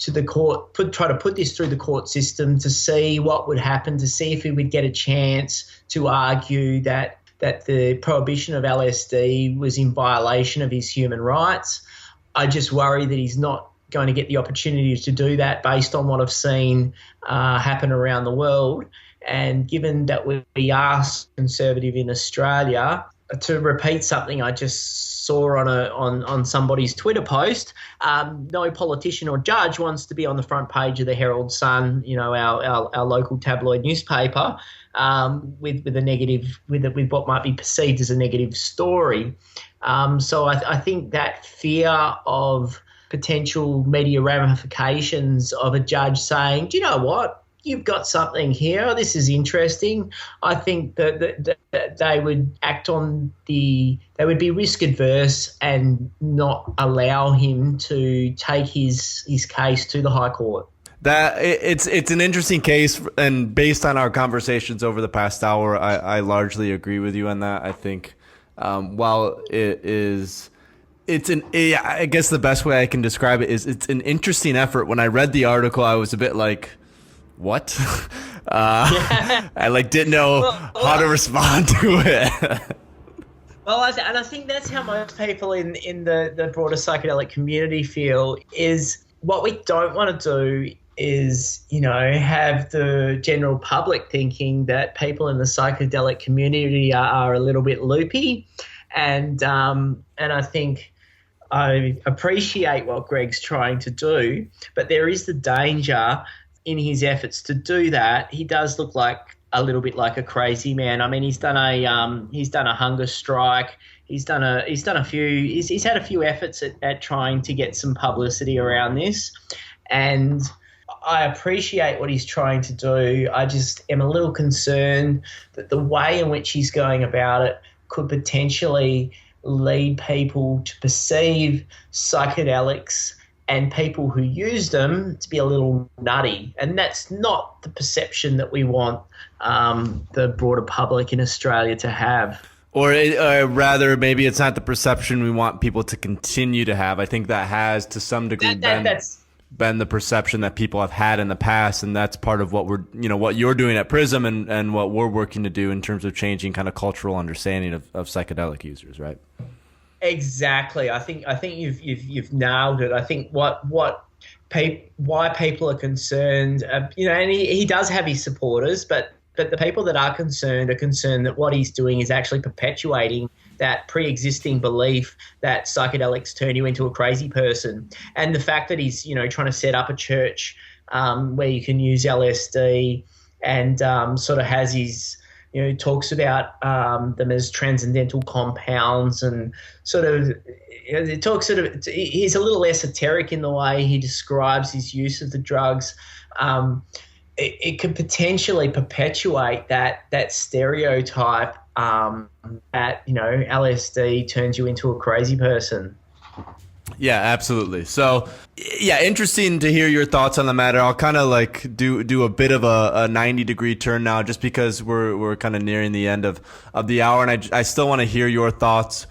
the court, try to put this through the court system to see what would happen, to see if he would get a chance to argue that the prohibition of LSD was in violation of his human rights. I just worry that he's not going to get the opportunity to do that based on what I've seen happen around the world. And given that we are conservative in Australia, to repeat something I just saw on somebody's Twitter post, no politician or judge wants to be on the front page of the Herald Sun, our local tabloid newspaper, with a negative, with what might be perceived as a negative story. So I think that fear of potential media ramifications of a judge saying, do you know what? You've got something here. This is interesting. I think that they would they would be risk adverse and not allow him to take his case to the High Court. That it's an interesting case, and based on our conversations over the past hour, I largely agree with you on that. I think while I guess the best way I can describe it is it's an interesting effort. When I read the article, I was a bit like, what? I didn't know how to respond to it. Well, I think that's how most people in the broader psychedelic community feel. Is what we don't want to do is, have the general public thinking that people in the psychedelic community are a little bit loopy, and I think I appreciate what Greg's trying to do, but there is the danger in his efforts to do that. He does look like a little bit like a crazy man. I mean, he's done a hunger strike. He's had a few efforts at trying to get some publicity around this, and I appreciate what he's trying to do. I just am a little concerned that the way in which he's going about it could potentially lead people to perceive psychedelics and people who use them to be a little nutty. And that's not the perception that we want the broader public in Australia to have. Or rather, maybe it's not the perception we want people to continue to have. I think that has, to some degree, been the perception that people have had in the past, and that's part of what what you're doing at PRISM and what we're working to do in terms of changing kind of cultural understanding of psychedelic users, right? Exactly. I think you've nailed it. I think why people are concerned, and he does have his supporters, but the people that are concerned that what he's doing is actually perpetuating that pre-existing belief that psychedelics turn you into a crazy person. And the fact that he's, trying to set up a church where you can use LSD and sort of has his, talks about them as transcendental compounds and sort of, he's a little esoteric in the way he describes his use of the drugs. It could potentially perpetuate that stereotype that LSD turns you into a crazy person. Yeah, absolutely. So, yeah, interesting to hear your thoughts on the matter. I'll kind of do a bit of a 90-degree turn now, just because we're kind of nearing the end of the hour, and I still want to hear your thoughts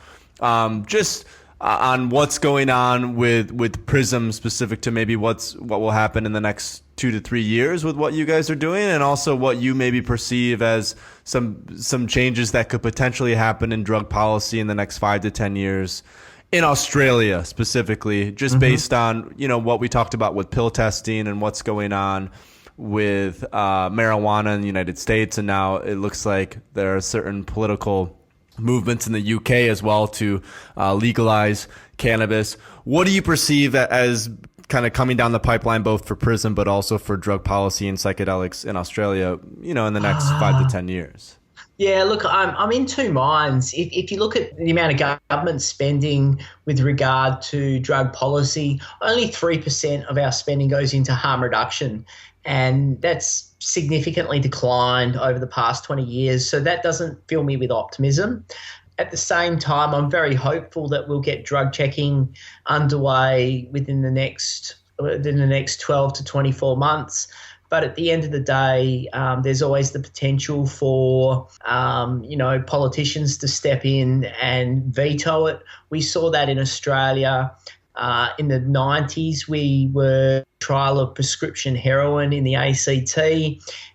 just on what's going on with PRISM, specific to maybe what will happen in the next 2 to 3 years with what you guys are doing, and also what you maybe perceive as some changes that could potentially happen in drug policy in the next 5 to 10 years in Australia specifically, just based on what we talked about with pill testing and what's going on with marijuana in the United States, and now it looks like there are certain political movements in the UK as well to legalize cannabis. What do you perceive as kind of coming down the pipeline, both for PRISM but also for drug policy and psychedelics in Australia, in the next 5 to 10 years? Yeah, look, I'm in two minds. If you look at the amount of government spending with regard to drug policy, only 3% of our spending goes into harm reduction, and that's significantly declined over the past 20 years. So that doesn't fill me with optimism. At the same time, I'm very hopeful that we'll get drug checking underway within the next 12 to 24 months. But at the end of the day, there's always the potential for, politicians to step in and veto it. We saw that in Australia. In the 90s, we were trial of prescription heroin in the ACT,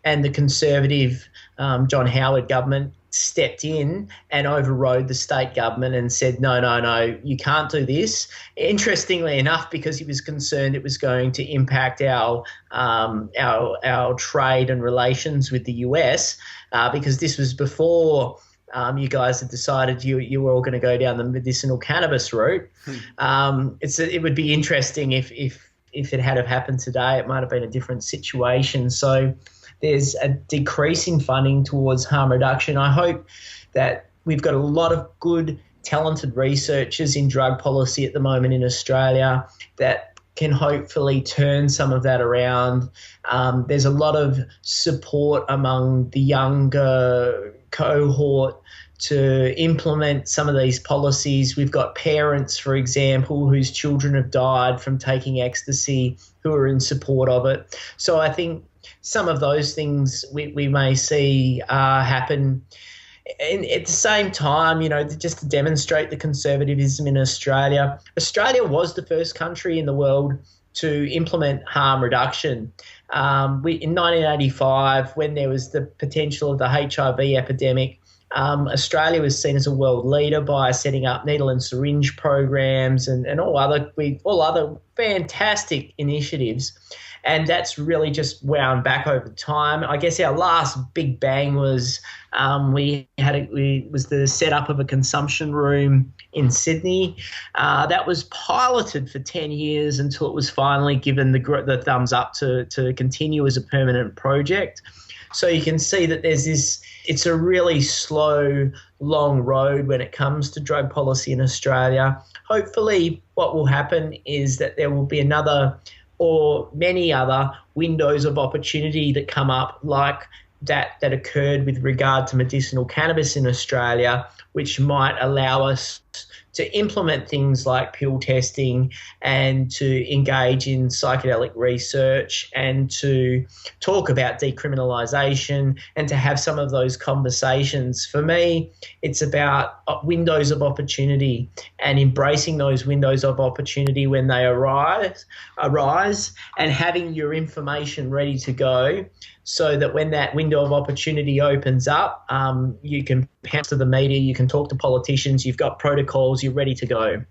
and the Conservative John Howard government stepped in and overrode the state government and said, no, you can't do this. Interestingly enough, because he was concerned it was going to impact our trade and relations with the US, because this was before you guys had decided you were all going to go down the medicinal cannabis route. It would be interesting if it had have happened today. It might have been a different situation. So there's a decrease in funding towards harm reduction. I hope that we've got a lot of good, talented researchers in drug policy at the moment in Australia that can hopefully turn some of that around. There's a lot of support among the younger cohort to implement some of these policies. We've got parents, for example, whose children have died from taking ecstasy who are in support of it. So I think some of those things we may see happen. And at the same time, just to demonstrate the conservatism in Australia, Australia was the first country in the world to implement harm reduction. In 1985, when there was the potential of the HIV epidemic, Australia was seen as a world leader by setting up needle and syringe programs and all other fantastic initiatives. And that's really just wound back over time. I guess our last big bang was was the setup of a consumption room in Sydney. That was piloted for 10 years until it was finally given the thumbs up to continue as a permanent project. So you can see that it's a really slow, long road when it comes to drug policy in Australia. Hopefully what will happen is that there will be another or many other windows of opportunity that come up like that occurred with regard to medicinal cannabis in Australia, which might allow us to implement things like pill testing and to engage in psychedelic research and to talk about decriminalisation and to have some of those conversations. For me, it's about windows of opportunity and embracing those windows of opportunity when they arise and having your information ready to go so that when that window of opportunity opens up, you can pounce to the media, you can talk to politicians, you've got protocols, you're ready to go.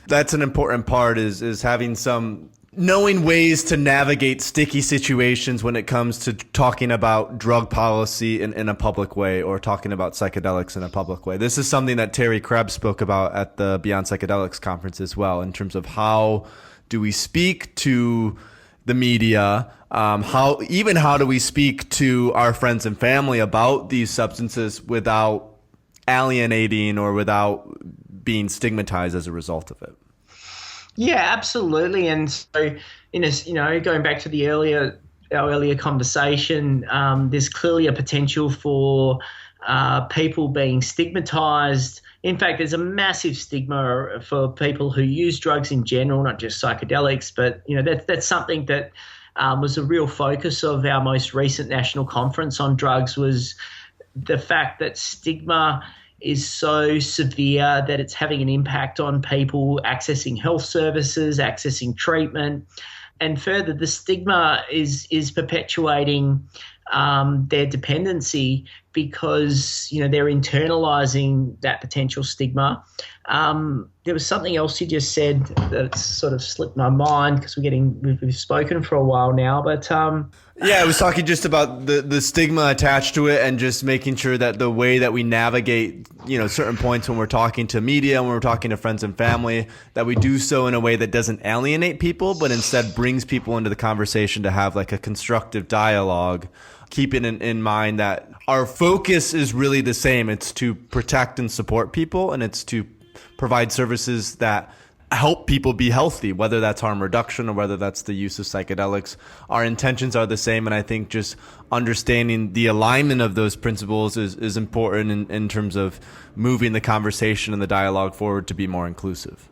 That's an important part is having some knowing ways to navigate sticky situations when it comes to talking about drug policy in a public way or talking about psychedelics in a public way. This is something that Terry Krebs spoke about at the Beyond Psychedelics conference as well, in terms of how do we speak to the media, how do we speak to our friends and family about these substances without alienating or without being stigmatized as a result of it. Yeah, absolutely. And so, going back to our earlier conversation, there's clearly a potential for people being stigmatized. In fact, there's a massive stigma for people who use drugs in general, not just psychedelics, but that's something that was a real focus of our most recent national conference on drugs, was the fact that stigma is so severe that it's having an impact on people accessing health services, accessing treatment. And further, the stigma is perpetuating their dependency because, they're internalizing that potential stigma. There was something else you just said that sort of slipped my mind because we've spoken for a while now, but yeah, I was talking just about the stigma attached to it and just making sure that the way that we navigate, certain points when we're talking to media, when we're talking to friends and family, that we do so in a way that doesn't alienate people, but instead brings people into the conversation to have like a constructive dialogue, keeping in mind that our focus is really the same. It's to protect and support people, and it's to provide services that help people be healthy, whether that's harm reduction or whether that's the use of psychedelics. Our intentions are the same, and I think just understanding the alignment of those principles is important in terms of moving the conversation and the dialogue forward to be more inclusive.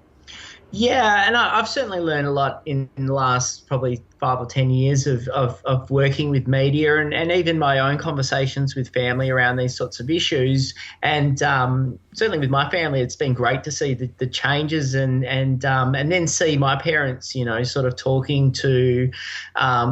Yeah, and I've certainly learned a lot in the last probably 5 or 10 years of working with media and even my own conversations with family around these sorts of issues. And certainly with my family, it's been great to see the changes and then see my parents, sort of talking to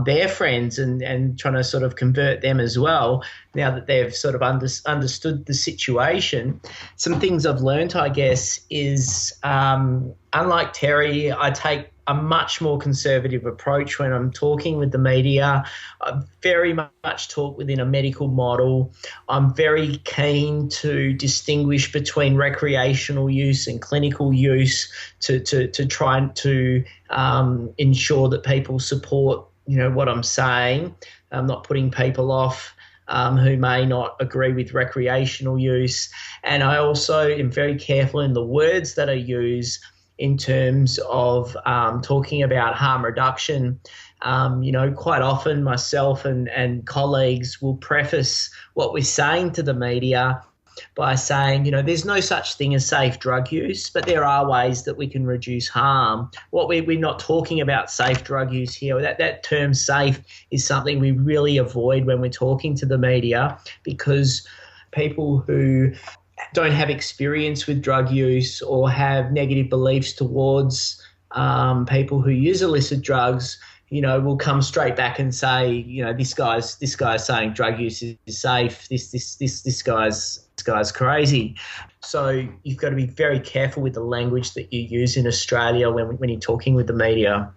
their friends and trying to sort of convert them as well. Now that they've sort of understood the situation, some things I've learned, I guess, is unlike Terry, I take a much more conservative approach when I'm talking with the media. I very much talk within a medical model. I'm very keen to distinguish between recreational use and clinical use to try and to ensure that people support, what I'm saying. I'm not putting people off who may not agree with recreational use. And I also am very careful in the words that I use in terms of talking about harm reduction. Quite often myself and colleagues will preface what we're saying to the media by saying, there's no such thing as safe drug use, but there are ways that we can reduce harm. We're not talking about safe drug use here. That term safe is something we really avoid when we're talking to the media, because people who don't have experience with drug use or have negative beliefs towards people who use illicit drugs, will come straight back and say, this guy's saying drug use is safe. This guy's crazy. So you've got to be very careful with the language that you use in Australia when you're talking with the media.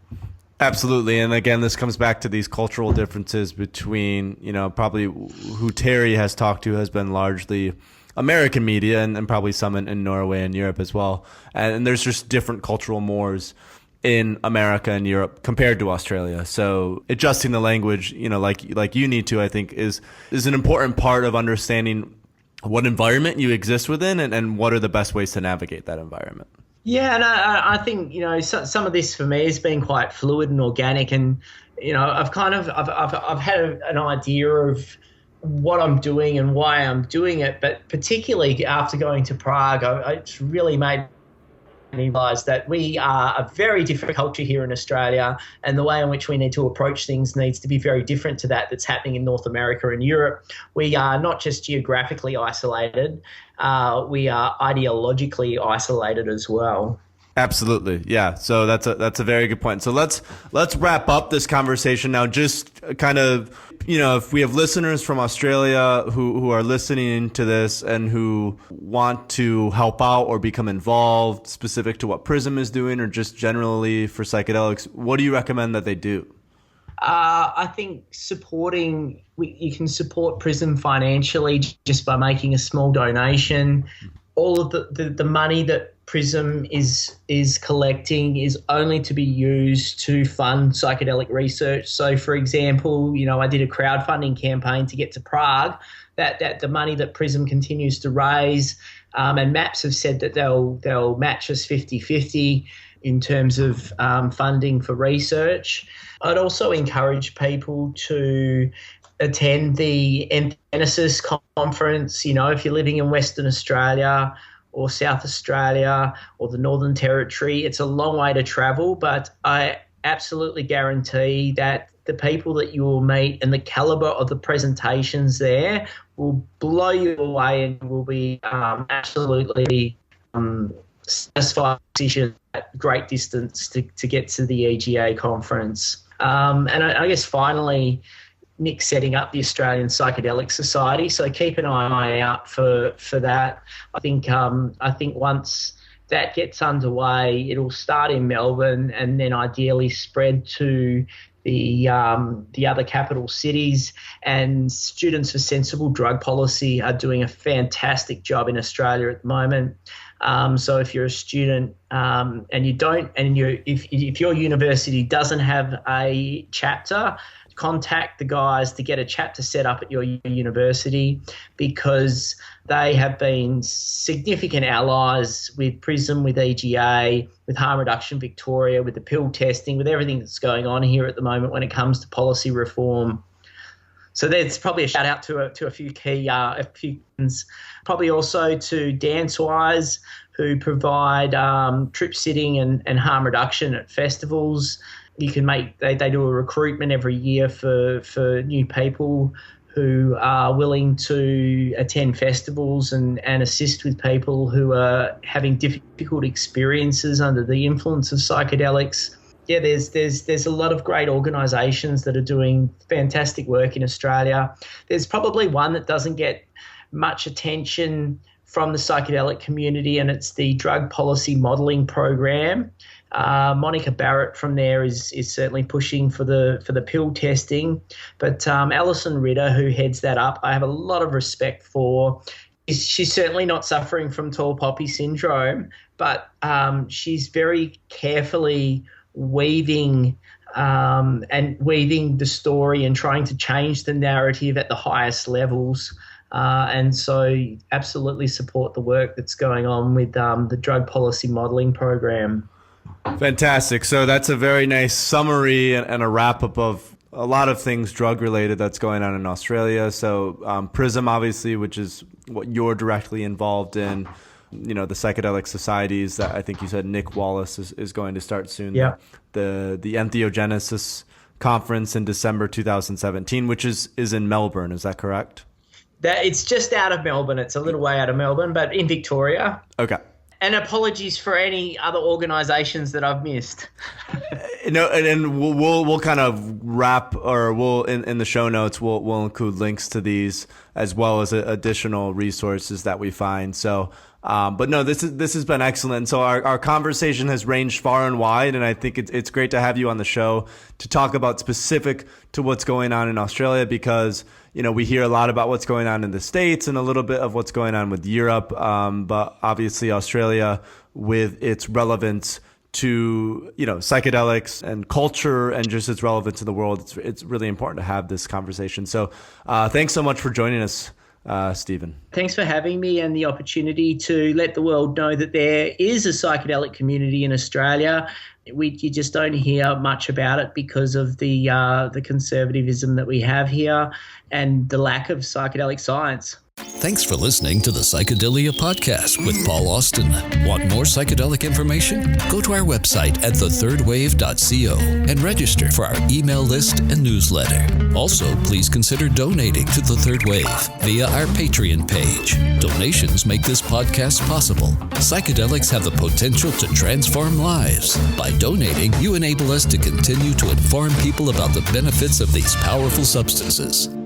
Absolutely. And again, this comes back to these cultural differences between, probably who Terry has talked to has been largely American media and probably some in Norway and Europe as well. And there's just different cultural mores in America and Europe compared to Australia. So adjusting the language, like you need to, I think is an important part of understanding what environment you exist within and what are the best ways to navigate that environment. Yeah, and I think, some of this for me has been quite fluid and organic, and, I've had an idea of what I'm doing and why I'm doing it, but particularly after going to Prague, it's really made and he realised that we are a very different culture here in Australia, and the way in which we need to approach things needs to be very different to that's happening in North America and Europe. We are not just geographically isolated, we are ideologically isolated as well. Absolutely. Yeah. So that's a very good point. So let's wrap up this conversation now. Just kind of, if we have listeners from Australia who are listening to this and who want to help out or become involved specific to what PRISM is doing or just generally for psychedelics, what do you recommend that they do? I think you can support PRISM financially just by making a small donation. All of the money that PRISM is collecting is only to be used to fund psychedelic research. So, for example, I did a crowdfunding campaign to get to Prague. That the money that PRISM continues to raise, and MAPS have said that they'll match us 50-50 in terms of funding for research. I'd also encourage people to attend the Genesis conference. If you're living in Western Australia or South Australia or the Northern Territory, it's a long way to travel, but I absolutely guarantee that the people that you will meet and the caliber of the presentations there will blow you away and will be absolutely satisfied decision at great distance to get to the EGA conference. And I guess finally, Nick's setting up the Australian Psychedelic Society, so keep an eye out for that. I think once that gets underway, it'll start in Melbourne and then ideally spread to the other capital cities. And Students for Sensible Drug Policy are doing a fantastic job in Australia at the moment. So if you're a student if your university doesn't have a chapter, contact the guys to get a chapter set up at your university, because they have been significant allies with PRISM, with EGA, with Harm Reduction Victoria, with the pill testing, with everything that's going on here at the moment when it comes to policy reform. So there's probably a shout out to a few key things. Probably also to DanceWise, who provide trip sitting and harm reduction at festivals. You can they do a recruitment every year for new people who are willing to attend festivals and assist with people who are having difficult experiences under the influence of psychedelics. Yeah, there's a lot of great organisations that are doing fantastic work in Australia. There's probably one that doesn't get much attention from the psychedelic community, and it's the Drug Policy Modelling Program. Monica Barrett from there is certainly pushing for the pill testing, but Alison Ritter, who heads that up, I have a lot of respect for. She's certainly not suffering from tall poppy syndrome, but she's very carefully weaving the story and trying to change the narrative at the highest levels. And so absolutely support the work that's going on with the Drug Policy Modelling Program. Fantastic. So that's a very nice summary and a wrap-up of a lot of things drug-related that's going on in Australia. So PRISM, obviously, which is what you're directly involved in, the psychedelic societies that I think you said Nick Wallace is going to start soon. Yeah. The Entheogenesis conference in December 2017, which is in Melbourne. Is that correct? It's just out of Melbourne. It's a little way out of Melbourne, but in Victoria. Okay. And apologies for any other organisations that I've missed. And we'll kind of wrap, or we'll in the show notes we'll include links to these as well as additional resources that we find. So, but no, this has been excellent. So our conversation has ranged far and wide, and I think it's great to have you on the show to talk about specific to what's going on in Australia, because we hear a lot about what's going on in the States and a little bit of what's going on with Europe, but obviously Australia, with its relevance to psychedelics and culture and just its relevance to the world, it's really important to have this conversation. So thanks so much for joining us, Stephen. Thanks for having me and the opportunity to let the world know that there is a psychedelic community in Australia. You just don't hear much about it because of the conservatism that we have here and the lack of psychedelic science. Thanks for listening to the Psychedelia Podcast with Paul Austin. Want more psychedelic information? Go to our website at thethirdwave.co and register for our email list and newsletter. Also, please consider donating to The Third Wave via our Patreon page. Donations make this podcast possible. Psychedelics have the potential to transform lives. By donating, you enable us to continue to inform people about the benefits of these powerful substances.